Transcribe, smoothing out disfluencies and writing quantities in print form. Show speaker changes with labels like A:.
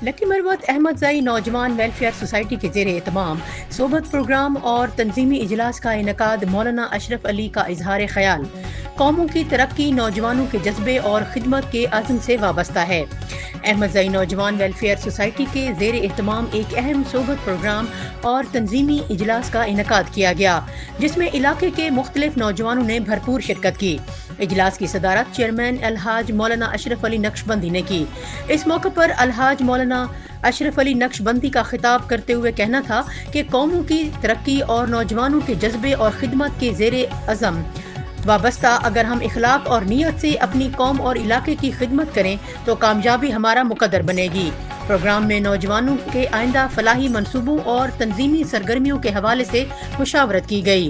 A: Lucky Marwat Ahmad ज़ई नौजवान welfare society के ज़ेर एहतमाम सोबत प्रोग्राम और तंजीमी इजलास का इनकाद मौलाना अशरफ अली का इजहार ख्याल कौमों की तरक्की नौजवानों के जज्बे और खिदमत के अज़्म से वाबस्ता है। अहमद ज़ई नौजवान वेलफेयर सोसाइटी के ज़ेर एहतमाम एक अहम सोबत प्रोग्राम और तंजीमी इजलास का इनकाद किया गया, जिसमें इलाके के मुख्तलिफ नौजवानों ने भरपूर शिरकत की। इजलास की सदारत चेयरमैन अलहाज मौलाना अशरफ अली नक्शबंदी ने की। इस मौके पर अलहाज मौलाना अशरफ अली नक्शबंदी का खिताब करते हुए कहना था कि कौमों की तरक्की और नौजवानों के जज्बे और खिदमत के ज़ेर अज़म वाबस्ता अगर हम इखलाक और नीयत से अपनी कौम और इलाके की खिदमत करें तो कामयाबी हमारा मुकद्दर बनेगी। प्रोग्राम में नौजवानों के आइंदा फलाही मंसूबों और तंजीमी सरगर्मियों के हवाले से मुशावरत की गई।